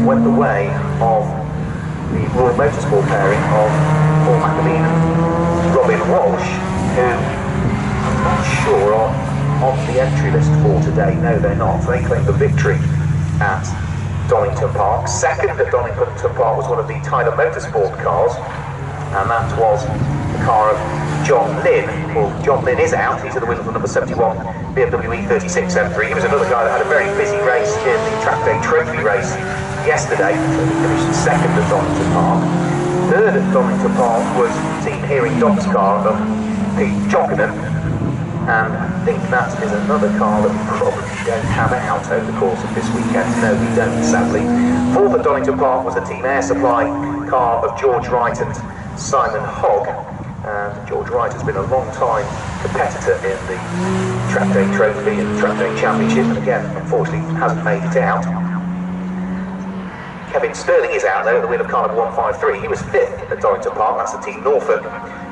went the way of the Royal Motorsport pairing of Paul McAleen and Robin Walsh, who I'm not sure are on the entry list for today. No, they're not. They claimed the victory at Donington Park. Second at Donington Park was one of the Tyler Motorsport cars, and that was the car of John Lynn. Well, John Lynn is out. He's at the wheel of the number 71 BMW E36 M3. He was another guy that had a very busy race in the Trackday Trophy race yesterday. So he finished second at Donington Park. Third at Donington Park was Team Hearing Doc's car of Pete Jockinen, and I think that is another car that we probably don't have out over the course of this weekend. No, we don't, sadly. Fourth at Donington Park was the Team Air Supply car of George Wright and Simon Hogg. And George Wright has been a long-time competitor in the Trackday Trophy and the Trackday Championship, and again, unfortunately, hasn't made it out. Kevin Sterling is out though, at the wheel of car number 153. He was fifth at Donington Park. That's the Team Norfolk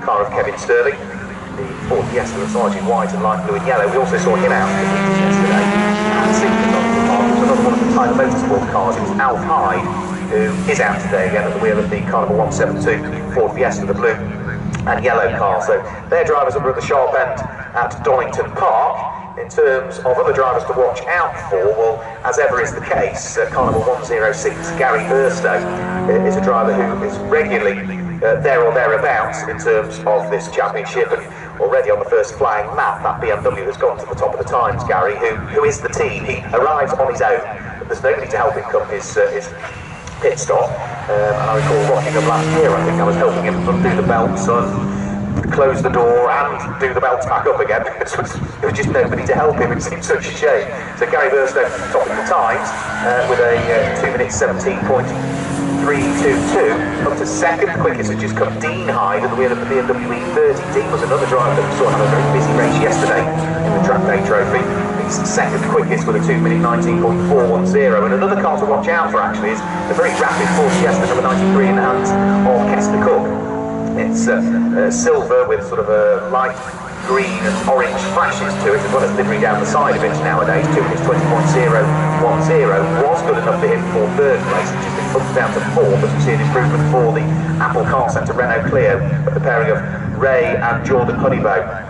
car of Kevin Sterling. The Ford Fiesta was largely white and light blue and yellow. We also saw him out yesterday. And sixth at Donington Park was another one of the Tyler Motorsport cars. It was Alf Hyde, who is out today again at the wheel of the car number 172 Ford Fiesta, the blue and yellow car. So their drivers are at the sharp end at Donington Park. In terms of other drivers to watch out for, well, as ever is the case, car number 106 Gary Burstow is a driver who is regularly there or thereabouts in terms of this championship, and already on the first flying lap that BMW has gone to the top of the times. Gary, who is the team, he arrives on his own, but there's nobody to help him come his pit stop. And I recall watching him last year. I think I was helping him undo the belts and close the door and do the belts back up again. There was just nobody to help him. It seemed such a shame. So Gary Burstow topping the times with a 2 minutes 17.322. Up to second quickest has just come Dean Hyde at the wheel of the BMW E30. Dean was another driver that we saw have a very busy race yesterday in the Trackday Trophy. He's second quickest with a 2 minute 19.410. And another car to watch out for actually is a very rapid Ford Fiesta number 93 in the hands of Kester Cook. It's silver with sort of a light green and orange flashes to it, as well as livery down the side of it nowadays. 2 minutes 20.010 was good enough for him for third place, which has been bumped down to fourth, as we see an improvement for the Apple Car Centre Renault Clio, the pairing of Ray and Jordan Honeybow.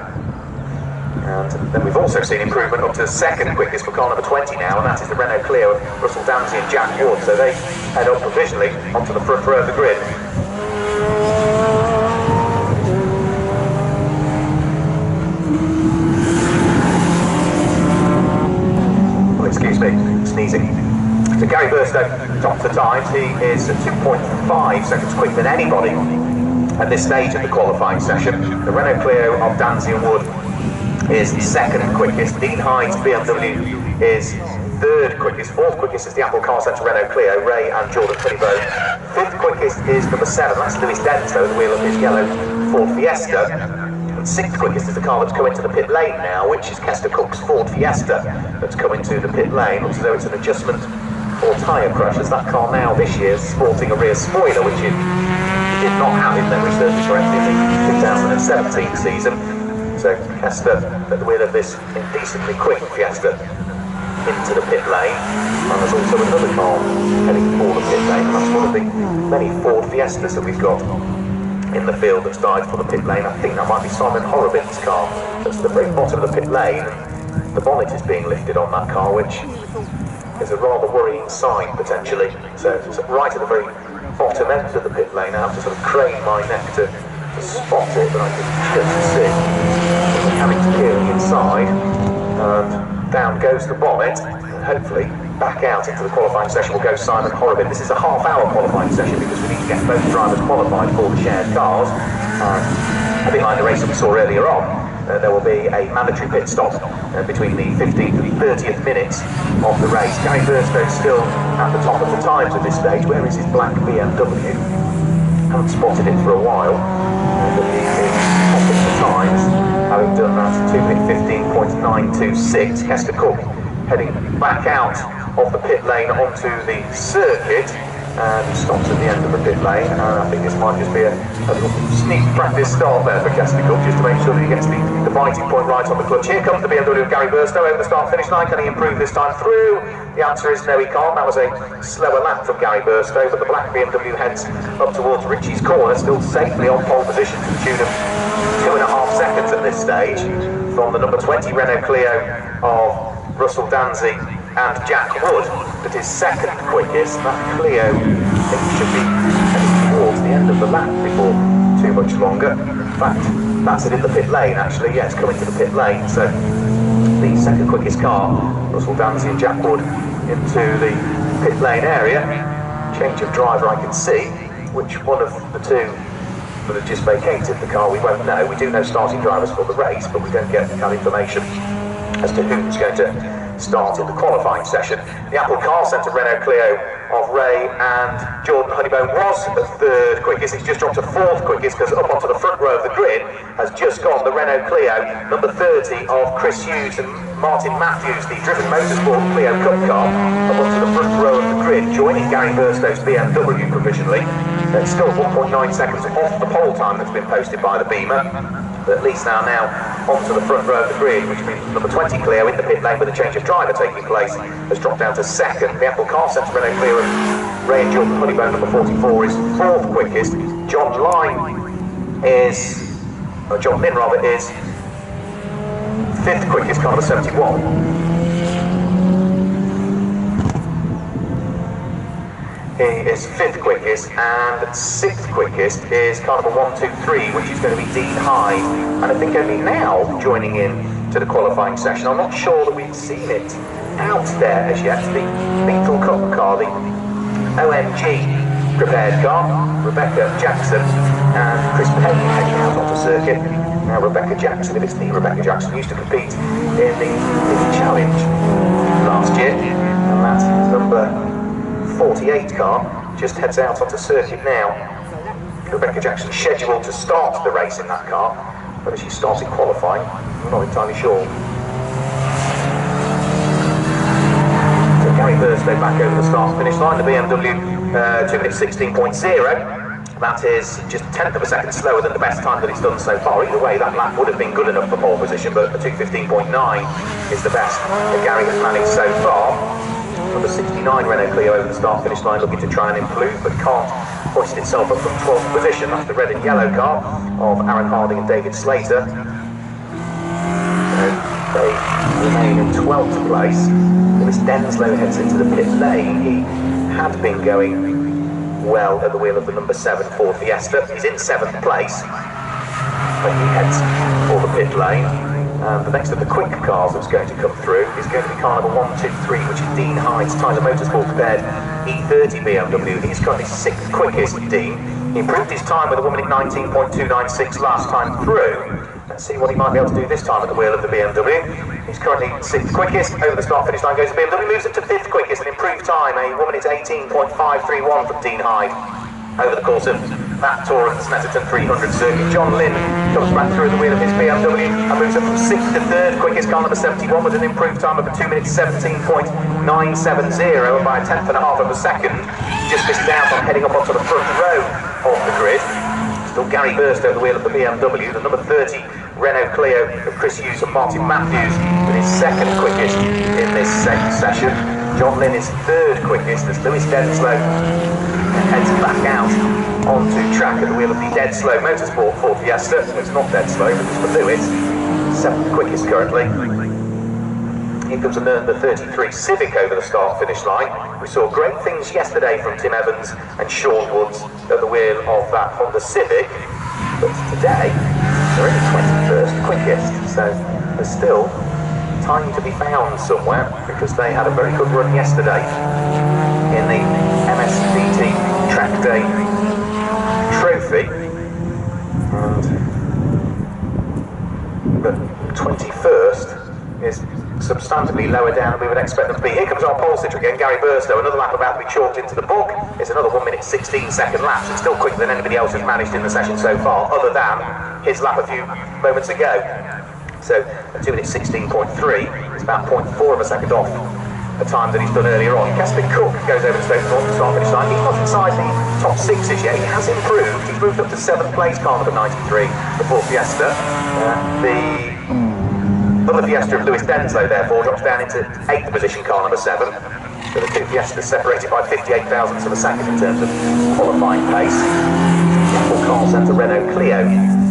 And then we've also seen improvement up to second quickest for car number 20 now, and that is the Renault Clio of Russell Damsey and Jack Wood. So they head up provisionally onto the front row of the grid. Excuse me, sneezing. So Gary Burstow tops the times. He is 2.5 seconds quicker than anybody at this stage of the qualifying session. The Renault Clio of Damsey and Wood is second quickest. Dean Hyde's BMW is third quickest. Fourth quickest is the Apple Car Centre Renault Clio, Ray and Jordan Honeybow. Fifth quickest is number 7, that's Lewis Dento, the wheel of his yellow Ford Fiesta. And sixth quickest is the car that's come into the pit lane now, which is Kester Cook's Ford Fiesta that's come into the pit lane. Looks as though it's an adjustment or tyre crash, as that car now this year is sporting a rear spoiler, which it did not have, if memory serves me correctly, in the 2017 season. So Kester at the wheel of this indecently quick Fiesta into the pit lane. And there's also another car heading for the pit lane, and that's one of the many Ford Fiestas that we've got in the field that's died for the pit lane. I think that might be Simon Horobin's car that's at the very bottom of the pit lane. The bonnet is being lifted on that car, which is a rather worrying sign potentially. So it's right at the very bottom end of the pit lane. I have to sort of crane my neck to spot it, but I can just see the mechanics peering inside, and down goes the bonnet, and hopefully back out into the qualifying session will go Simon Horobin. This is a half-hour qualifying session because we need to get both drivers qualified for the shared cars. A bit like the race that we saw earlier on, there will be a mandatory pit stop between the 15th and 30th minutes of the race. Gary Burstow still at the top of the times at this stage. Where is his black BMW? Haven't spotted it for a while, but he is topping the times, having done that 2 minute 15.926. Kester Cook heading back out of the pit lane onto the circuit, and he stops at the end of the pit lane, and I think this might just be a little sneak practice start there for Kesticook, just to make sure that he gets the biting point right on the clutch. Here comes the BMW of Gary Burstow over the start-finish line. Can he improve this time through? The answer is no, he can't. That was a slower lap from Gary Burstow, but the black BMW heads up towards Ritchie's corner, still safely on pole position to the tune of 2.5 seconds at this stage from the number 20 Renault Clio of Russell Danzy and Jack Wood, but his second quickest. That Clio, I think, should be heading towards the end of the lap before too much longer. In fact, that's it in the pit lane actually. Yeah, it's coming to the pit lane, so the second quickest car, Russell Danzy and Jack Wood, into the pit lane area. Change of driver, I can see. Which one of the two that have just vacated the car, we won't know. We do know starting drivers for the race, but we don't get that information as to who's going to start in the qualifying session. The Apple Car Centre Renault Clio of Ray and Jordan Honeybone was the third quickest. It's just dropped to fourth quickest because up onto the front row of the grid has just gone the Renault Clio, number 30 of Chris Hughes and Martin Matthews, the Driven Motorsport Clio Cup car, up onto the front row of the grid, joining Gary Burstow's BMW provisionally. It's still 1.9 seconds off the pole time that's been posted by the Beamer. But at least now onto the front row of the grid, which means number 20 Clio in the pit lane with a change of driver taking place has dropped down to second. The Apple Car Centre Renault Clio of Ray and Jordan Honeybone, number 44, is fourth quickest. John Lynn is fifth quickest, car number 71. He is fifth quickest, and sixth quickest is car number 123, which is going to be Dean Hyde, and I think only now joining in to the qualifying session. I'm not sure that we've seen it out there as yet. The Beetle Cup car, the OMG prepared car, Rebecca Jackson and Chris Payne heading out onto circuit. Now Rebecca Jackson, if it's the Rebecca Jackson, used to compete in the Challenge last year, and that's number 48 car just heads out onto circuit now. Rebecca Jackson scheduled to start the race in that car, whether she started qualifying, I'm not entirely sure. So Gary Burstow back over the start-finish line, the BMW 2 minutes 16.0. That is just 1/10 of a second slower than the best time that it's done so far. Either way, that lap would have been good enough for pole position, but the 2:15.9 is the best that Gary has managed so far. Number 69 Renault Clio over the start-finish line, looking to try and improve, but can't hoist itself up from 12th position. That's the red and yellow car of Aaron Harding and David Slater. They remain in 12th place. Lewis Denslow heads into the pit lane. He had been going well at the wheel of the number 7 Ford Fiesta. He's in 7th place when he heads for the pit lane. The next of the quick cars that's going to come through is going to be car number 123, which is Dean Hyde's Tyler Motorsport prepared E30 BMW. He's currently 6th quickest, Dean. He improved his time with a 1 minute 19.296 last time through. Let's see what he might be able to do this time at the wheel of the BMW. He's currently 6th quickest. Over the start-finish line goes the BMW, moves it to 5th quickest, an improved time, a 1 minute 18.531 from Dean Hyde. Over the course of that tour of the Snetterton 300 circuit, John Lynn comes back through the wheel of his BMW and moves up from 6th to 3rd quickest, car number 71, with an improved time of a 2 minutes 17.970, and by a 1/10.5 of a second, just missed out on heading up onto the front row of the grid. Still Gary Burstow at the wheel of the BMW, the number 30 Renault Clio of Chris Hughes and Martin Matthews with his 2nd quickest in this session. John Lynn is 3rd quickest as Lewis Denslow heads back out onto track at the wheel of the Deadslow Motorsport Ford Fiesta. It's not Deadslow, but it's for Lewis. 7th quickest currently. Here comes a number 33 Civic over the start-finish line. We saw great things yesterday from Tim Evans and Sean Woods at the wheel of that Honda Civic, but today they're only 21st quickest, so there's still time to be found somewhere, because they had a very good run yesterday in the MSVT Trackday trophy, but 21st is substantively lower down than we would expect them to be. Here comes our pole sitter again, Gary Burstow. Another lap about to be chalked into the book. It's another 1 minute 16 second lap, so it's still quicker than anybody else has managed in the session so far, other than his lap a few moments ago. So a 2 minute 16.3 is about 0.4 of a second off the time that he's done earlier on. Casper Cook goes over to Stoke North to start finish line. He's not inside the top sixes yet. He has improved. He's moved up to 7th place, car number 93, the Ford Fiesta. The other Fiesta of Lewis Denslow, therefore, drops down into 8th position, car number 7. So the two Fiestas separated by 58 thousandths of a second in terms of qualifying pace. The Apple Car Centre Renault Clio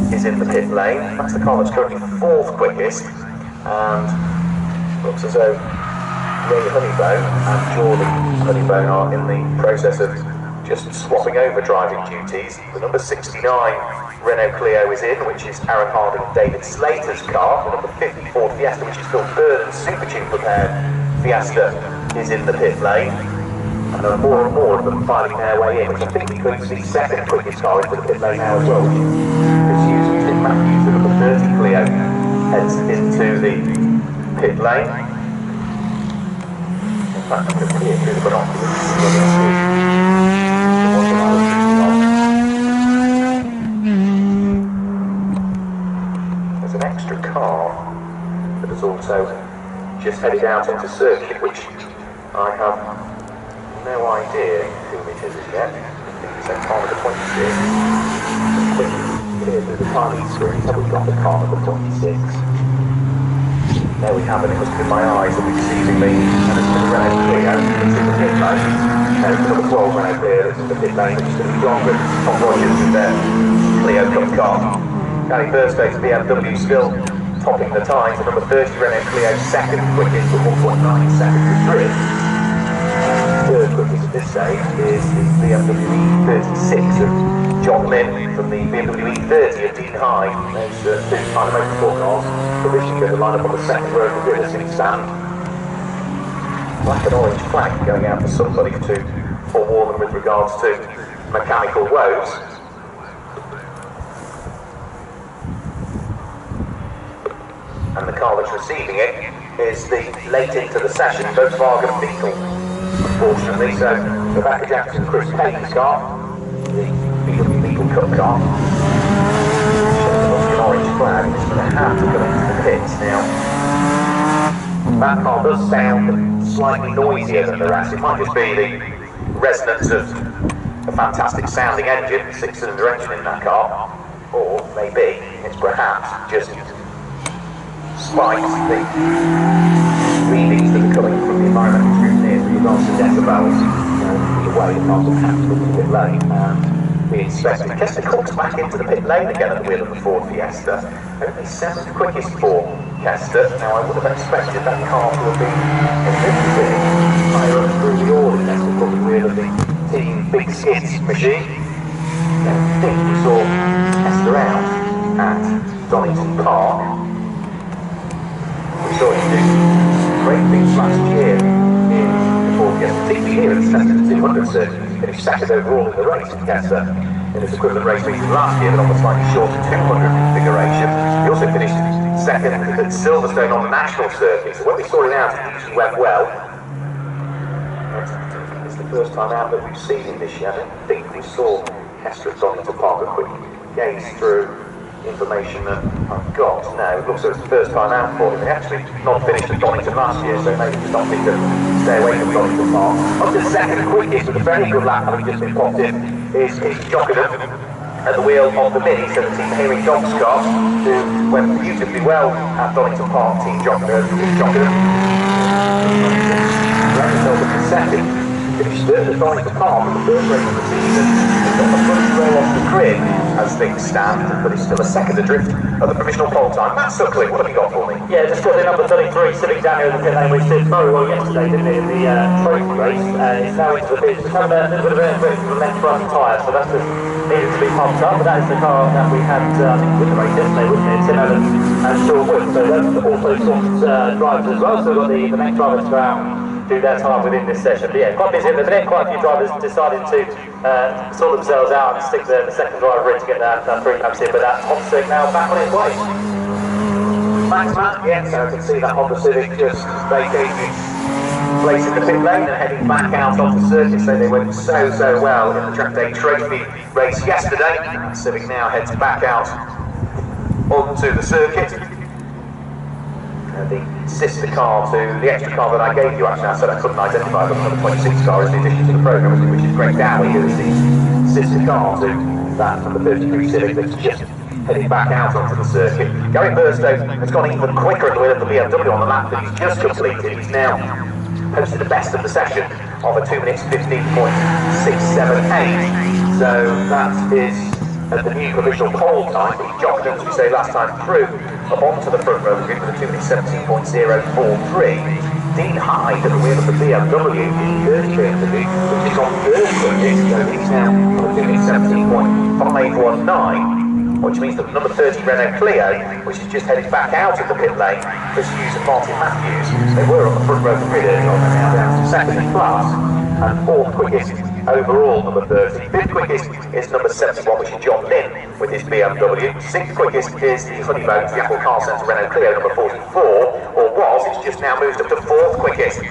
is in the pit lane. That's the car that's currently 4th quickest. And looks as though Ray Honeybone and Jordan Honeybone are in the process of just swapping over driving duties. The number 69 Renault Clio is in, which is Aaron Harding and David Slater's car. The number 50 Ford Fiesta, which is Phil Burnham's Super Tune prepared Fiesta, is in the pit lane. And there are more and more of them filing their way in, which I think includes the second quickest car into the pit lane now as well, which is Tim Matthews, the number 30 Clio, heads into the pit lane. In fact, I'm going to clear through the binoculars. There's an extra car that has also just headed out onto circuit, which I have no idea who it is as yet. I think it's a car number 26. Clear through the timing screen, have we got the car number 26? There we have it, it must have been my eyes that were deceiving me. And it's the Renault Clio, it's in the pit lane. And it's number 12 Renault Clio that's in the pit lane, which is going to be John Griffiths and Tom Rogers with their Clio Cup car. Gary Burstow's BMW still topping the times. The number 30 Renault Clio second quickest with 1.9 seconds of drift. Third quickest at this stage is the BMW E36 of John Lynn from the BMW E30 of Dean High. Those two kind of motorsport cars provisionally going to line up on the second row of the grid stand. Black and orange flag going out for somebody to forewarn them with regards to mechanical woes. And the car that's receiving it is the late into the session Volkswagen Beetle, unfortunately. So Rebecca Jackson, Chris Payne's car, the BMW Beetle Cup car, an orange flag, is going to have to go into the pits now. That car does sound slightly noisier than the rest. It might just be the resonance of a fantastic sounding engine, 6-cylinder engine in that car, or maybe it's perhaps just spikes the readings that are coming from the environmental scrutiny with regards to decibels. The way the cars will have to look a bit late and be inspected. Kester Cook's back into the pit lane again at the wheel of the Ford Fiesta. Only 7th quickest for Kester. Now I would have expected that car to have been a little bit higher up through the order. Kester Cook at the wheel of the Team Big Skids machine. I think we saw Kester out at Donington Park. We saw him do great things last year in the Ford Fiesta, particularly here at the Chester 200 circuit. He finished second overall in the race in Chester in his equivalent race meeting last year, but on the slightly shorter 200 configuration. He also finished second at Silverstone on the national circuit. So when we saw him out, he went well. It's the first time out that we've seen him this year. I don't think we saw Chester at Donington Park. A quick gaze through information that I've got. No, it looks like it's the first time out for him. He actually not finished at Donington last year, so maybe he's not need to stay away from Donington Park. Up to second quickest with a very good lap, having just been popped in, is Jockenham at the wheel of the Mini, so the Team Hearing Dogs car, who went beautifully well at Donington Park. Team Jockenham. Reynolds up to second. Finished third at Donington Park in the first race of the season. He's got the front row off the grid as things stand, but he's still a second adrift at the provisional pole time. Matt Suckling, what have you got for me? Yeah, just got the number 33 sitting down here in the pit lane, which did very well yesterday, didn't it, in the trophy race. It's now into the pit. It's become a little bit of a bit of a left front tyre, so that's just needed to be pumped up. But that is the car that we had with the race yesterday, wasn't it? Tim Evans and Sean Wood. So those also swapped drivers as well. So we've got the next drivers to go out do their time within this session. But yeah, quite busy at the minute. Quite a few drivers decided to sort themselves out and stick the second driver in to get that 3 laps in. But that Honda Civic now back on its way. Thanks, Matt. Yeah, so I can see that Honda Civic just vacating place in the pit lane and heading back out off the circuit. So they went so well in the Trackday Trophy race yesterday. And Civic now heads back out onto the circuit. The sister car to the extra car that I gave you. Actually, I said I couldn't identify the number 26 car as the addition to the programme, which is Greg Dowie, who is the sister car to that number 32 Civic that's just heading back out onto the circuit. Gary Burstow has gone even quicker at the wheel of the BMW on the lap that he's just completed. He's now posted the best of the session of a 2 minutes 15.678. So that is at the new provisional pole time. He jogged, as we say last time through, up onto the front row of the grid with a 2 minutes 17.043. Dean Hyde at the wheel of the BMW, which is on third quickest, so he's now on a 2 minutes 17.519. Which means that number 30 Renault Clio, which has just headed back out of the pit lane, Chris Hughes and Martin Matthews, they were on the front row of the grid early on, they're now down to second in class, and fourth quickest overall, number 30. Fifth quickest is number 71, which is John Lynn with his BMW. Sixth quickest is the Honeybones, the Apple Car Centre Renault Clio, number 44, or was, it's just now moved up to fourth quickest,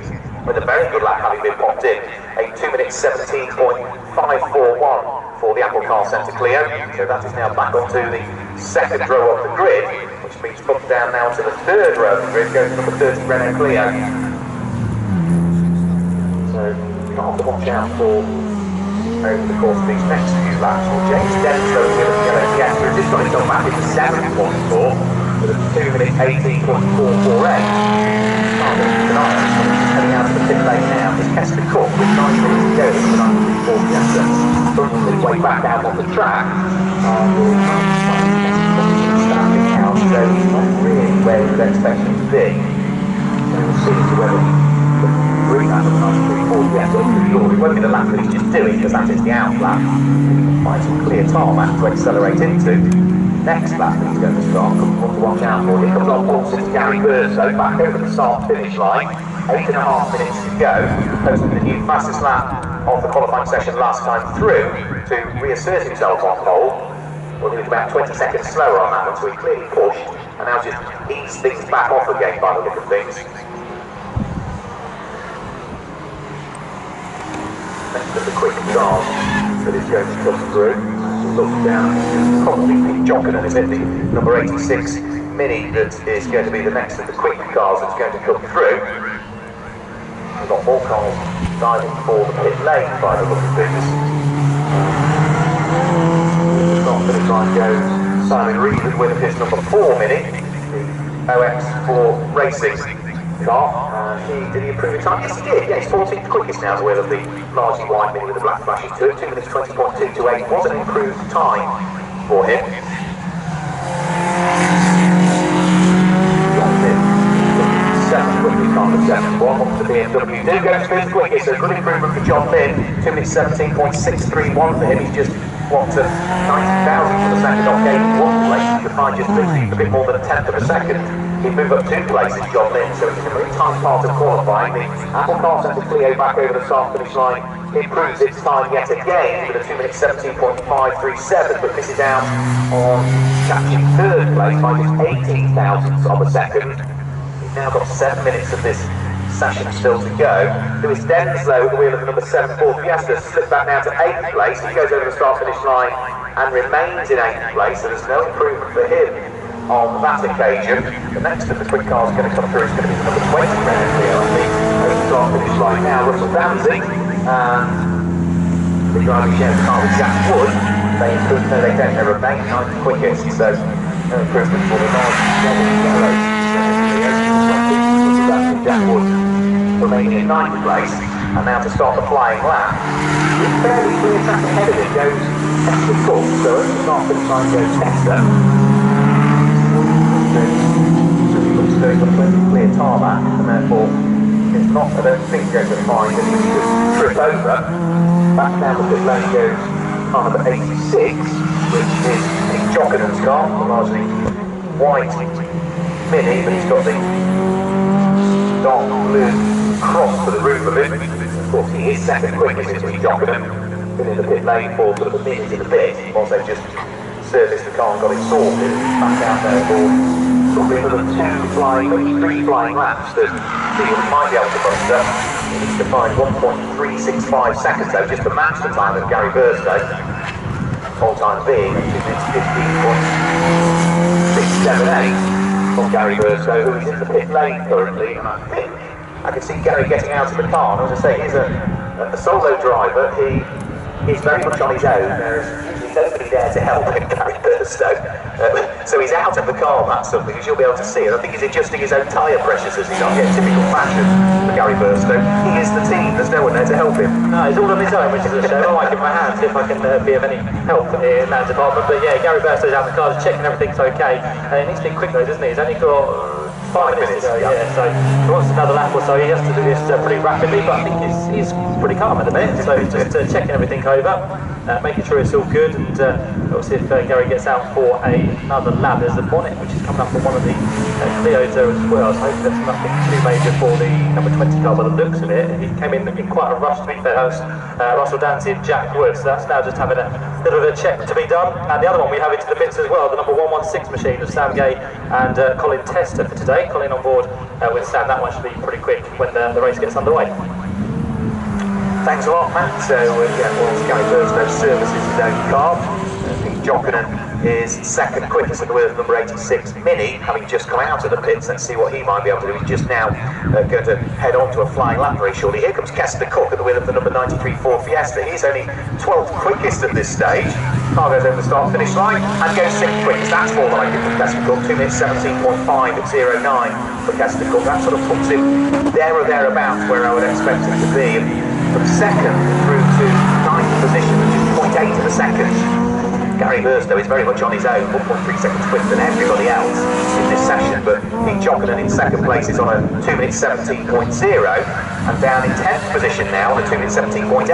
with a very good lap having been popped in, a 2 minutes 17.541. for the Apple Car Centre Clio, so that is now back onto the second row of the grid, which means bumped down now to the third row of the grid, goes number 30 Renault Clio. So we've got to watch out for over the course of these next few laps. Well, James Denso with a yellow Fiesta has just got himself back into 7.4 with a 2 minutes 18.448. Heading out of the pit lane now is Kester Cook with 9 minutes to go with the 934 Fiesta. Bumping his way back out on the track. Standing out, so he's not really where we would expect him to be. So we'll see as to whether he can bring that to the 934 Fiesta up to the door. It won't be the lap that he's just doing, because that is the out lap. He can find some clear tarmac to accelerate into. Next lap that he's going to start, comes to watch out for. He comes on board since Gary Burstow, back over the start finish line. 8.5 minutes to go, posting the new fastest lap of the qualifying session last time through to reassert himself on pole. Well, he was about 20 seconds slower on that one, so he clearly pushed, and now just eased things back off again by the look of things. Next to the quick start that is going to come through. Look down, probably Jockinen, is it? The number 86 Mini that is going to be the next of the quick cars that's going to come through. We've got more cars diving for the pit lane by the look of things. The start finish line goes Simon Reed with win of his number 4 Mini, the OX4 Racing car. Did he improve his time? Yes, he did. Yeah, he's 14th quickest now as well of the largely white Mini with the black flashes to it. 2 minutes 20.228 was an improved time for him. Seventh quickest on the 7-1 off the BMW. There goes fifth quickest, so good improvement for John Lynn. 2 minutes 17.631 for him. He's just, 90,000 for the second off gaining 1 place. You could find just a bit more than a tenth of a second. He'd move up 2 places, John Lynn, so it's a very tight part of qualifying. The Apple Car Centre Clio back over the start finish line improves its time yet again with a 2 minutes 17.537, but misses out on catching third place by just 18 thousandths of a second. We've now got 7 minutes of this session still to go. Lewis Denslow at the wheel of the number 7 Ford Fiesta slipped back now to 8th place. He goes over the start finish line and remains in 8th place, so there's no improvement for him on that occasion. The next of the quick cars going to come through is going to be the number 20 Renault Clio, I think. Over the start finish line now, Russell Danzig. The driving share the car with Jack Wood. They improved, no they don't, they remain 9th quickest, so no improvement for the large Jack Wood remaining in 9th place, and now to start the flying lap. It's fairly clear track ahead of it goes Kester Cook, so at the start finish line goes Kester. So he looks very clear tarmac, and therefore it's not, I don't think going to find that he can just trip over. Back down the pit lane goes car number 86, which is Nick Jockinen's car, a largely white Mini, but he's got the dark blue cross to the roof of it. Of course, he is second quickest, is Nick Jockinen. Been in the pit lane for sort of a minute in a bit, whilst they just serviced the car and got it sorted. Back out there for probably another 2 flying, maybe 3 flying laps that he might be able to muster. He needs to find 1.365 seconds though, just to match the time of Gary Burstow. Whole time being 2 minutes 15.678. from Gary Burstow, who is in the pit lane currently, and I think I can see Gary getting out of the car. And as I say, he's a solo driver. He's very much on his own. There's usually nobody there to help him, Gary Burstow. So he's out of the car, that's something, as you'll be able to see. And I think he's adjusting his own tyre pressures as he's on. Yeah, typical fashion for Gary Burstow. He is the team, there's no one there to help him. No, he's all on his own, which is a shame. I might give him a hand, see if I can be of any help in that department. But yeah, Gary Burstow's out of the car, just checking everything's okay. And he needs to be quick though, doesn't he? He's only got 5 minutes to go, yeah. So he wants another lap or so. He has to do this pretty rapidly, but I think he's pretty calm at the minute. So he's just checking everything over, making sure it's all good, and we'll see if Gary gets out for another lap. There's a bonnet which is coming up on one of the Clios there as well, so hopefully that's nothing too major for the number 20 car by the looks of it. He came in quite a rush, to be fair. Russell Dancy and Jack Woods, so that's now just having a little bit of a check to be done. And the other one we have into the pits as well, the number 116 machine of Sam Gay and Colin Tester for today. Colin on board with Sam. That one should be pretty quick when the race gets underway. Thanks a lot, Matt. So, whilst Gary Burstow services his own car, Pete Jockinen is second quickest in the wheel of number 86 Mini, having just come out of the pits. Let's see what he might be able to do. He's just now going to head on to a flying lap very shortly. Here comes Kester Cook at the wheel of the number 93 Ford Fiesta. He's only 12th quickest at this stage. Car goes over the start-finish line and goes 6th quickest. That's more than I give for Kester Cook. 2 minutes 17.5 at 09 for Kester Cook. That sort of puts him there or thereabouts where I would expect him to be. And from second through to 9th position, which is 0.8 of a second, Gary Burstow is very much on his own, 1.3 seconds quicker than everybody else in this session. But Pete Jockinen in second place is on a 2 minutes 17.0, and down in 10th position now on a 2 minutes 17.8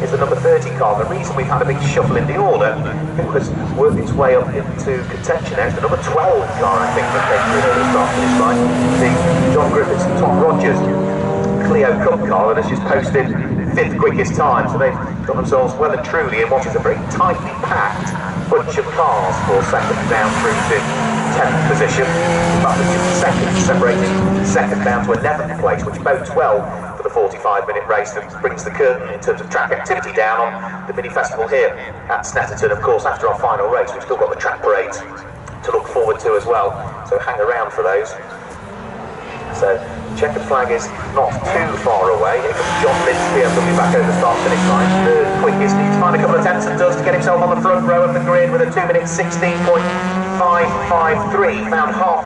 is the number 30 car. The reason we've had a big shuffle in the order, it was worked its way up into contention now. It's the number 12 car, I think, that came through the start finish line. The John Griffiths and Tom Rogers Clio Cup car that has just posted 5th quickest time, so they've got themselves well and truly in what is a very tightly packed bunch of cars for second down through to 10th position. In fact, it's just second, separating second down to 11th place, which bodes well for the 45-minute race that brings the curtain in terms of track activity down on the mini festival here at Snetterton. Of course, after our final race, we've still got the track parades to look forward to as well, so hang around for those. So checkered flag is not too far away. Here comes John Lynch BMW back over the start finish line. Third quickest, needs to find a couple of tenths and does to get himself on the front row of the grid with a 2 minutes 16.553. Found half